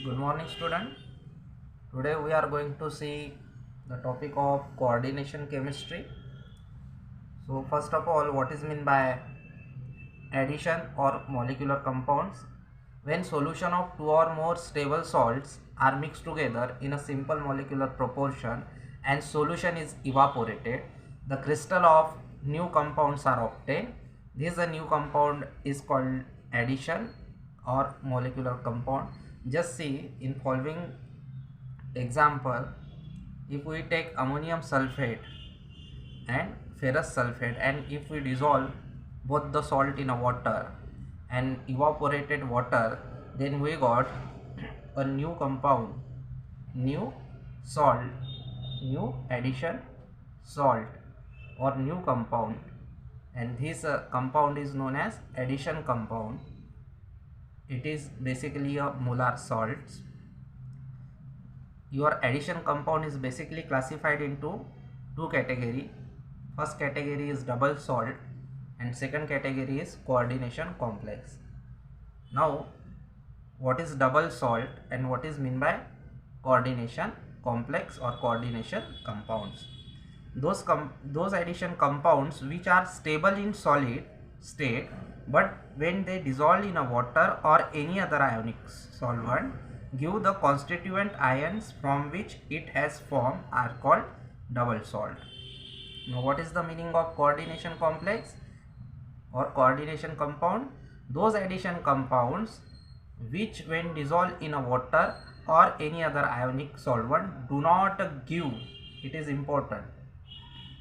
Good morning, student. Today we are going to see the topic of coordination chemistry. So first of all, what is meant by addition or molecular compounds? When solution of two or more stable salts are mixed together in a simple molecular proportion and solution is evaporated, the crystal of new compounds are obtained. This a new compound is called addition or molecular compound. Just see in following example, if we take ammonium sulfate and ferrous sulfate, and if we dissolve both the salt in a water and evaporated water, then we got a new compound, new salt, new addition salt or new compound, and this compound is known as addition compound. It is basically a molar salt. Your addition compound is basically classified into two categories. First category is double salt and second category is coordination complex. Now what is double salt and what is meant by coordination complex or coordination compounds? Those addition compounds which are stable in solid state, but when they dissolve in a water or any other ionic solvent give the constituent ions from which it has formed are called double salt. Now what is the meaning of coordination complex or coordination compound? Those addition compounds which when dissolved in a water or any other ionic solvent do not give, it is important,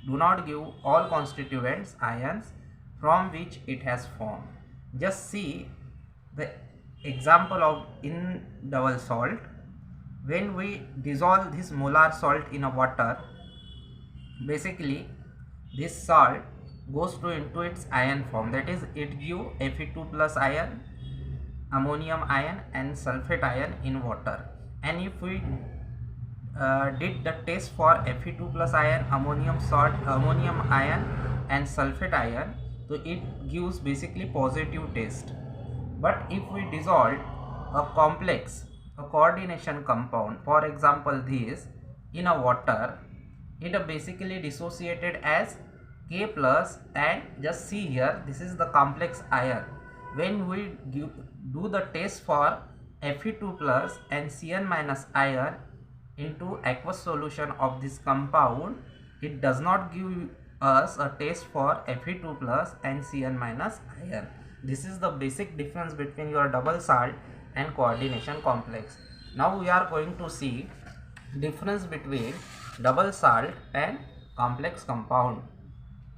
do not give all constituents ions from which it has formed. Just see the example of in double salt. When we dissolve this molar salt in a water, basically this salt goes to into its ion form, that is it give Fe2 plus ion, ammonium ion and sulfate ion in water. And if we did the test for Fe2 plus ion, ammonium ion and sulfate ion, so it gives basically positive test. But if we dissolve a complex, a coordination compound, for example this, in a water, it basically dissociated as K plus, and just see here, this is the complex ion. When we do the test for Fe2 plus and Cn minus ion into aqueous solution of this compound, it does not give us a test for Fe2 plus and Cn minus ion. This is the basic difference between your double salt and coordination complex. Now we are going to see difference between double salt and complex compound.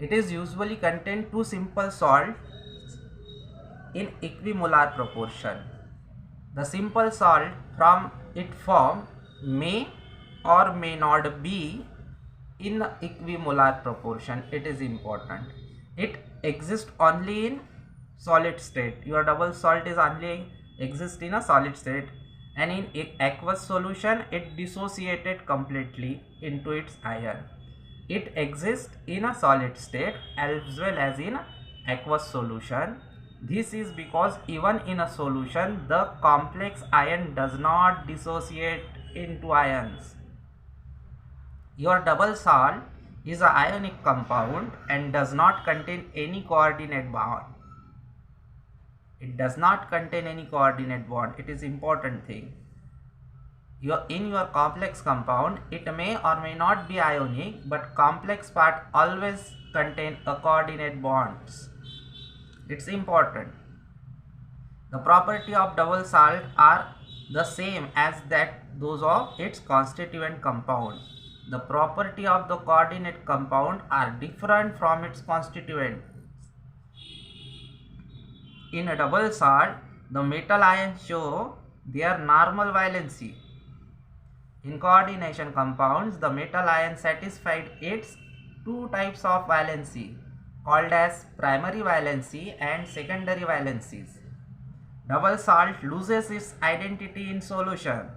It is usually contain two simple salts in equimolar proportion. The simple salt from its form may or may not be in equimolar proportion. It is important. It exists only in solid state. Your double salt is only exist in a solid state, and in aqueous solution it dissociated completely into its ion. It exists in a solid state as well as in aqueous solution. This is because even in a solution the complex ion does not dissociate into ions. Your double salt is an ionic compound and does not contain any coordinate bond. It does not contain any coordinate bond. It is important thing. In your complex compound, it may or may not be ionic, but complex part always contain a coordinate bonds. It's important. The property of double salt are the same as those of its constituent compound. The property of the coordinate compound are different from its constituent. In a double salt, the metal ions show their normal valency. In coordination compounds, the metal ion satisfied its two types of valency called as primary valency and secondary valencies. Double salt loses its identity in solution,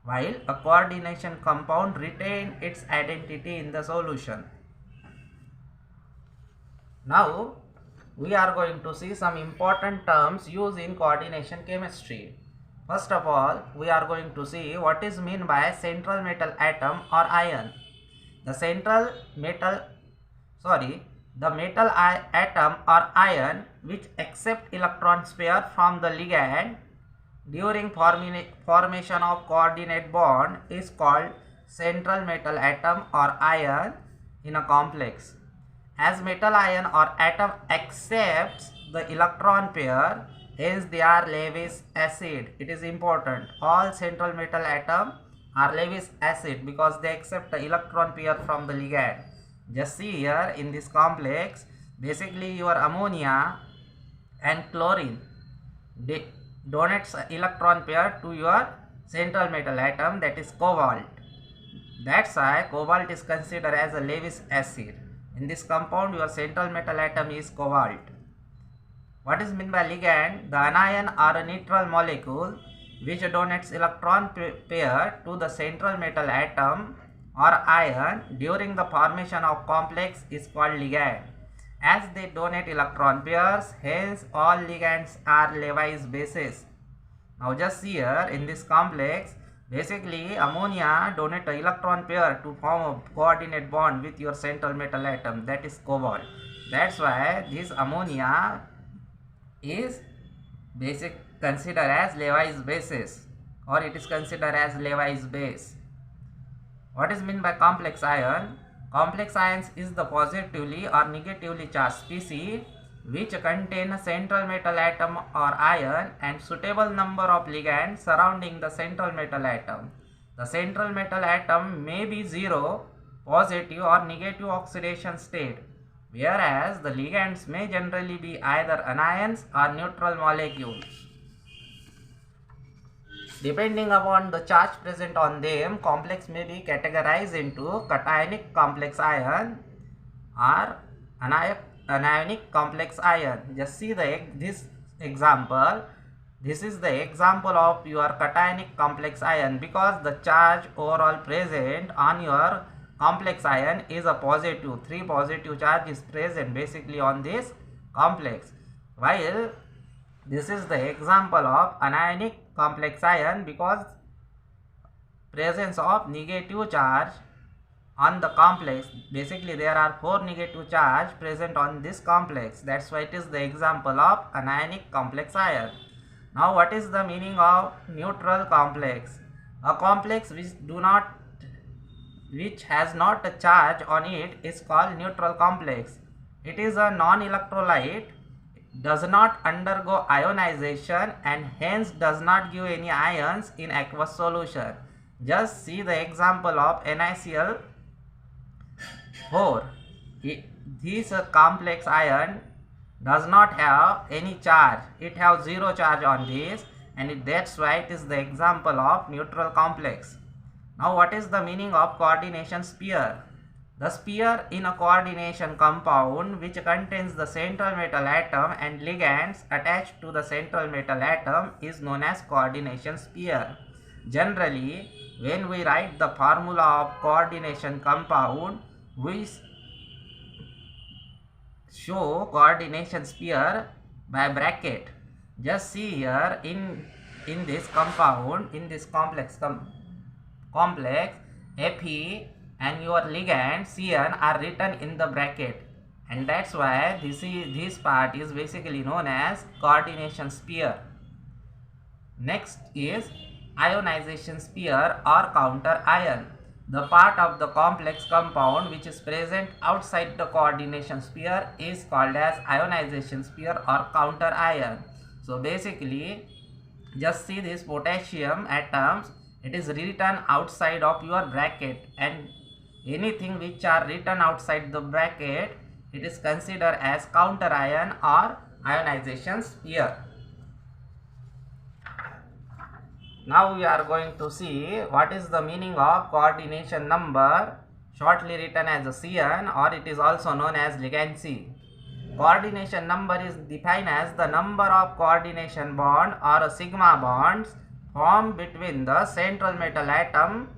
while a coordination compound retains its identity in the solution. Now we are going to see some important terms used in coordination chemistry. First of all, we are going to see what is meant by central metal atom or ion. The central metal, the metal atom or ion which accept electron pair from the ligand during formation of coordinate bond is called central metal atom or ion in a complex. As metal ion or atom accepts the electron pair, hence they are Lewis acid. It is important. All central metal atom are Lewis acid because they accept the electron pair from the ligand. Just see here in this complex, basically your ammonia and chlorine donates electron pair to your central metal atom, that is cobalt. That's why cobalt is considered as a Lewis acid. In this compound, your central metal atom is cobalt. What is meant by ligand? The anion or a neutral molecule which donates electron pair to the central metal atom or ion during the formation of complex is called ligand. As they donate electron pairs, hence all ligands are Lewis bases. Now just see here in this complex, basically ammonia donate an electron pair to form a coordinate bond with your central metal atom, that is cobalt. That's why this ammonia is considered as Lewis bases, or it is considered as Lewis base. What is meant by complex ion? Complex ions is the positively or negatively charged species which contain a central metal atom or ion and suitable number of ligands surrounding the central metal atom. The central metal atom may be zero, positive or negative oxidation state, whereas the ligands may generally be either anions or neutral molecules. Depending upon the charge present on them, complex may be categorized into cationic complex ion or anionic complex ion. Just see this example. This is the example of your cationic complex ion because the charge overall present on your complex ion is a positive. 3 positive charge is present basically on this complex. While this is the example of anionic complex ion because presence of negative charge on the complex. Basically there are 4 negative charge present on this complex. That's why it is the example of anionic complex ion. Now what is the meaning of neutral complex? A complex which has not a charge on it is called neutral complex. It is a non-electrolyte, does not undergo ionization and hence does not give any ions in aqueous solution. Just see the example of NaCl4. This complex ion does not have any charge. It has zero charge on this, and that's why it is the example of neutral complex. Now what is the meaning of coordination sphere? The sphere in a coordination compound which contains the central metal atom and ligands attached to the central metal atom is known as coordination sphere. Generally, when we write the formula of coordination compound, we show coordination sphere by bracket. Just see here in this compound, in this complex Fe and your ligand Cn are written in the bracket, and that's why this part is basically known as coordination sphere. Next is ionization sphere or counter ion. The part of the complex compound which is present outside the coordination sphere is called as ionization sphere or counter ion. So basically just see this potassium atoms, it is written outside of your bracket, and anything which are written outside the bracket, it is considered as counter ion or ionization sphere. Now we are going to see what is the meaning of coordination number, shortly written as a Cn, or it is also known as ligand C. Coordination number is defined as the number of coordination bond or a sigma bonds formed between the central metal atom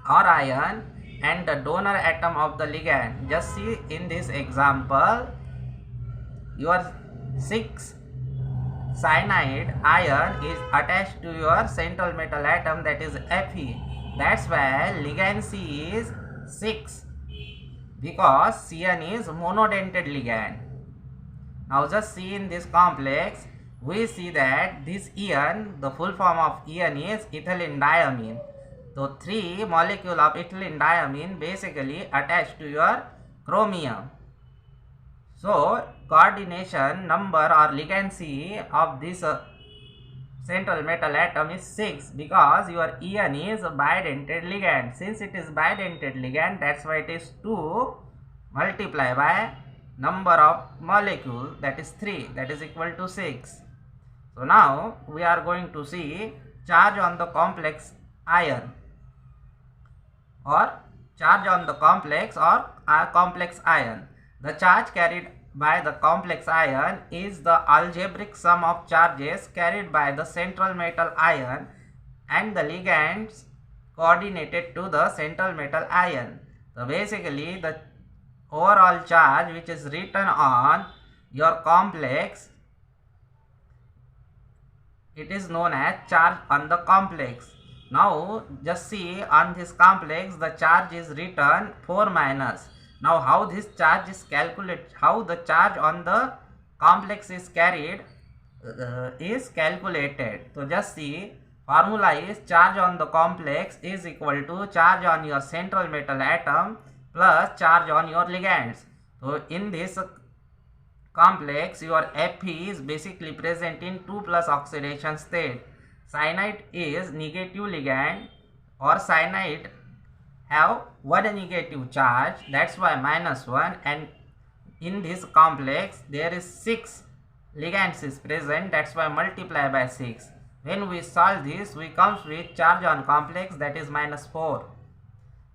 or ion and the donor atom of the ligand. Just see in this example, your 6 cyanide ion is attached to your central metal atom, that is Fe. That's why ligand C is 6, because Cn is monodentate ligand. Now just see in this complex, we see that this ion, the full form of ion is ethylene diamine. So 3 molecule of ethylene diamine basically attached to your chromium. So coordination number or ligand C of this central metal atom is 6, because your ion is a bidentate ligand. Since it is bidentate ligand, that's why it is 2 multiplied by number of molecules, that is 3, that is equal to 6. So now we are going to see charge on the complex ion, or charge on the complex or complex ion. The charge carried by the complex ion is the algebraic sum of charges carried by the central metal ion and the ligands coordinated to the central metal ion. So basically the overall charge which is written on your complex, it is known as charge on the complex. Now just see on this complex the charge is written 4 minus. Now how this charge is calculated, how the charge on the complex is carried is calculated. So just see, formula is charge on the complex is equal to charge on your central metal atom plus charge on your ligands. So in this complex, your Fe is basically present in 2 plus oxidation state. Cyanide is negative ligand, or cyanide have one negative charge, that's why -1, and in this complex there is 6 ligands is present, that's why multiply by 6. When we solve this, we comes with charge on complex, that is -4.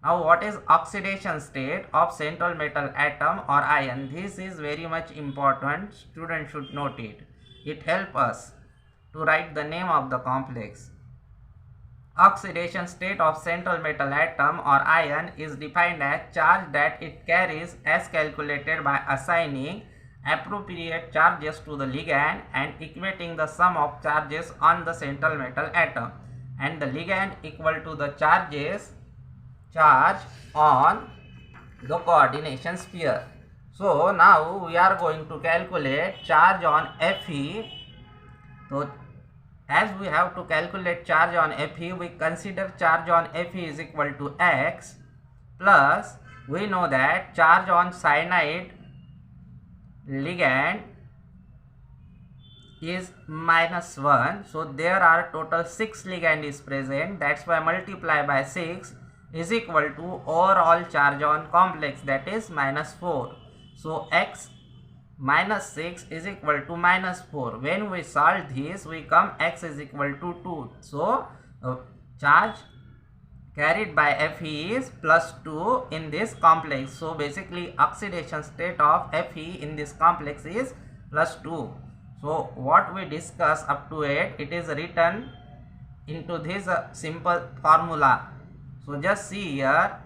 Now what is oxidation state of central metal atom or ion? This is very much important, students should note it. It helps us to write the name of the complex. Oxidation state of central metal atom or ion is defined as charge that it carries as calculated by assigning appropriate charges to the ligand and equating the sum of charges on the central metal atom and the ligand equal to the charge on the coordination sphere. So now we are going to calculate charge on Fe. So as we have to calculate charge on Fe, we consider charge on Fe is equal to x, plus we know that charge on cyanide ligand is -1. So there are total 6 ligand is present, that's why multiply by 6 is equal to overall charge on complex, that is -4. So x -6 is equal to -4. When we solve this, we come x is equal to 2. So charge carried by Fe is +2 in this complex. So basically oxidation state of Fe in this complex is +2. So what we discuss up to it is written into this simple formula. So just see here,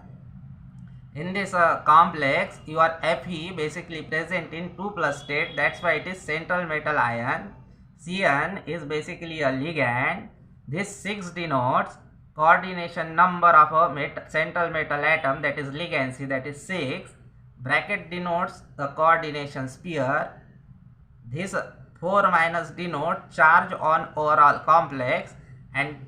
in this complex, your Fe basically present in 2 plus state, that's why it is central metal ion. Cn is basically a ligand. This 6 denotes coordination number of a central metal atom, that is ligand C, that is 6. Bracket denotes the coordination sphere. This 4 minus denotes charge on overall complex, and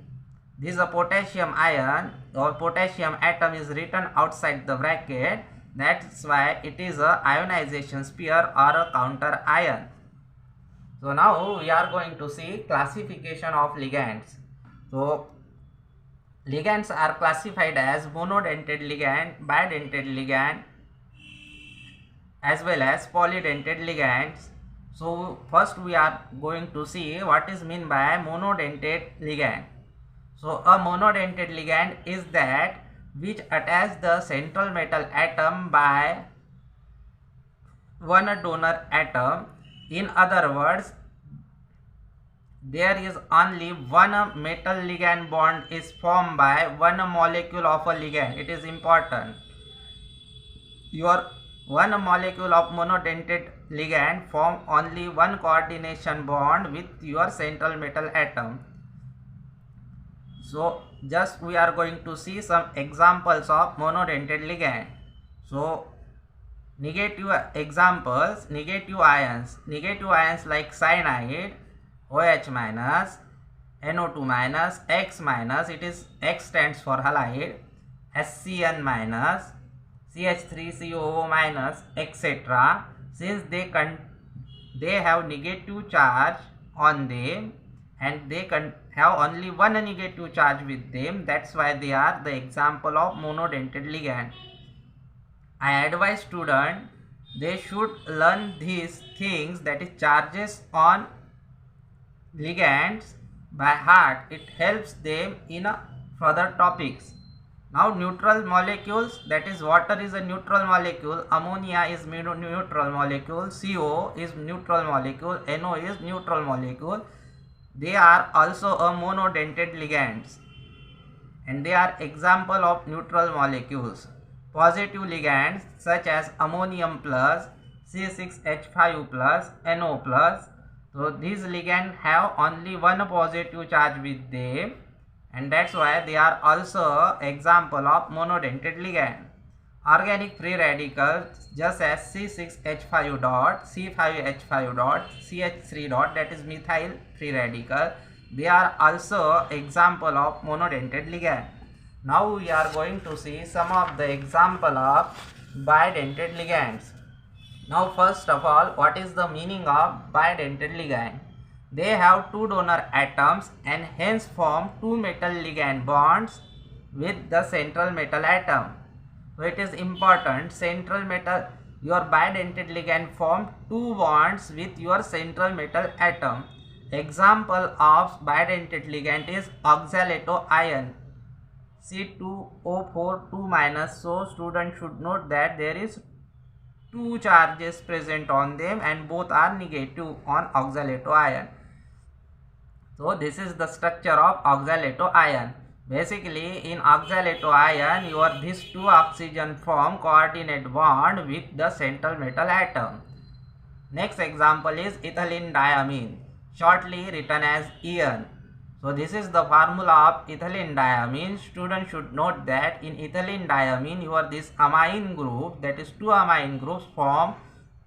this is a potassium ion or potassium atom is written outside the bracket, that's why it is a ionization sphere or a counter ion. So now we are going to see classification of ligands. So ligands are classified as monodentate ligand, bidentate ligand, as well as polydentate ligands. So first we are going to see what is meant by monodentate ligand. So a monodentate ligand is that which attach the central metal atom by one donor atom. In other words, there is only one metal ligand bond is formed by one molecule of a ligand. It is important. Your one molecule of monodentate ligand form only one coordination bond with your central metal atom. So just we are going to see some examples of monodentate ligand. So negative examples, negative ions like cyanide, OH minus, NO2 minus, X minus, it is X stands for halide, SCN minus, CH3COO minus, etc. Since they have negative charge on them and they can have only one negative charge with them, that's why they are the example of monodentate ligand. I advise students they should learn these things, that is charges on ligands, by heart. It helps them in further topics. Now neutral molecules, that is water is a neutral molecule, ammonia is neutral molecule, CO is neutral molecule, NO is neutral molecule. They are also a monodentate ligands and they are example of neutral molecules. Positive ligands such as ammonium plus, C6H5 plus, NO plus. So these ligands have only one positive charge with them and that's why they are also example of monodentate ligand. Organic free radicals just as C6H5 dot, C5H5 dot, CH3 dot, that is methyl free radical. They are also example of monodentate ligand. Now we are going to see some of the example of bidentate ligands. Now first of all, what is the meaning of bidentate ligand? They have two donor atoms and hence form two metal ligand bonds with the central metal atom. So it is important, central metal, your bidentate ligand form two bonds with your central metal atom. Example of bidentate ligand is oxalato ion, C2O4 2 minus. So student should note that there is two charges present on them and both are negative on oxalato ion. So this is the structure of oxalato ion. Basically in oxalato ion these two oxygen form coordinate bond with the central metal atom. Next example is ethylene diamine, shortly written as EN. So this is the formula of ethylene diamine. Students should note that in ethylene diamine this amine group, that is two amine groups, form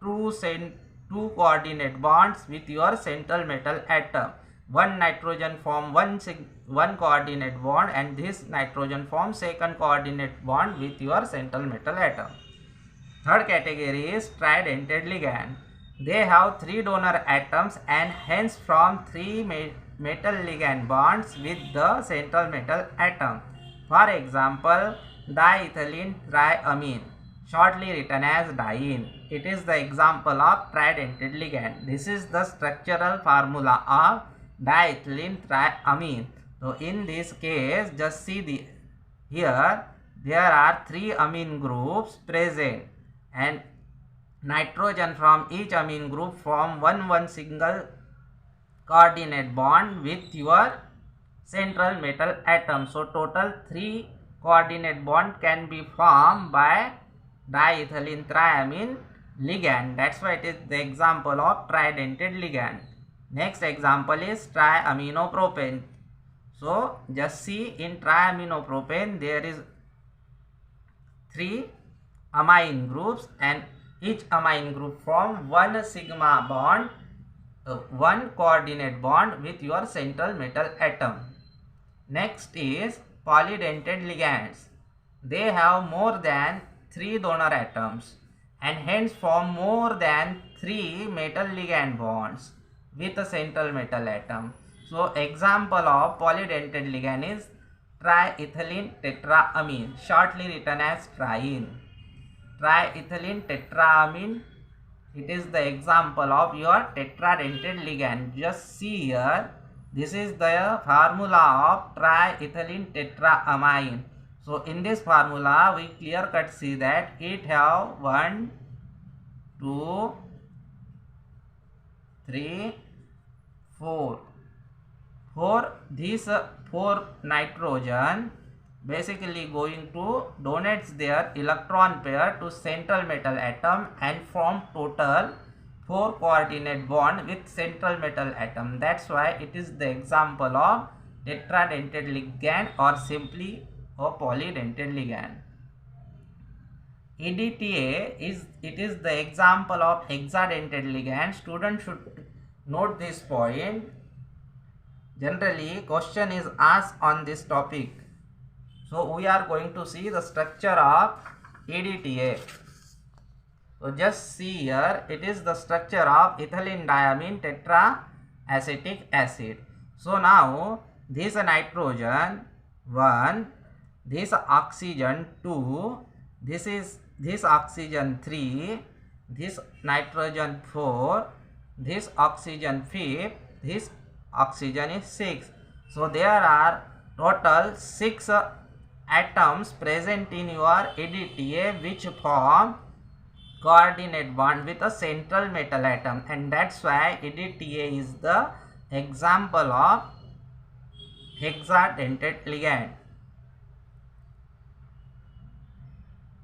two coordinate bonds with your central metal atom. One nitrogen form one coordinate bond and this nitrogen forms second coordinate bond with your central metal atom. Third category is tridentate ligand. They have three donor atoms and hence form three metal ligand bonds with the central metal atom. For example, diethylene triamine, shortly written as diene. It is the example of tridentate ligand. This is the structural formula of diethylene triamine. So in this case, just see here there are three amine groups present and nitrogen from each amine group form one single coordinate bond with your central metal atom. So total three coordinate bond can be formed by diethylene triamine ligand. That's why it is the example of tridentate ligand. Next example is triaminopropane. So just see in triaminopropane there is three amine groups and each amine group form one sigma bond, one coordinate bond with your central metal atom. Next is polydentate ligands. They have more than three donor atoms and hence form more than three metal ligand bonds with a central metal atom. So example of polydentate ligand is triethylene tetraamine, shortly written as triene. Triethylene tetraamine, it is the example of your tetradentate ligand. Just see here, this is the formula of triethylene tetraamine. So in this formula we clear cut see that it have 1, 2, 3, 4. These 4 nitrogen basically going to donates their electron pair to central metal atom and form total 4 coordinate bond with central metal atom. That's why it is the example of tetradentate ligand or simply a polydentate ligand. EDTA is the example of hexadentate ligand. Students should note this point. Generally, question is asked on this topic. So we are going to see the structure of EDTA. So just see here, it is the structure of ethylene diamine tetraacetic acid. So now this nitrogen 1, this oxygen 2, this oxygen 3, this nitrogen 4, this oxygen 5, this oxygen is 6. So there are total 6 atoms present in your EDTA which form coordinate bond with a central metal atom, and that's why EDTA is the example of hexadentate ligand.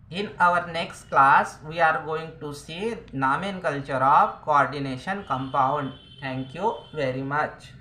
In our next class, we are going to see nomenclature of coordination compound. Thank you very much.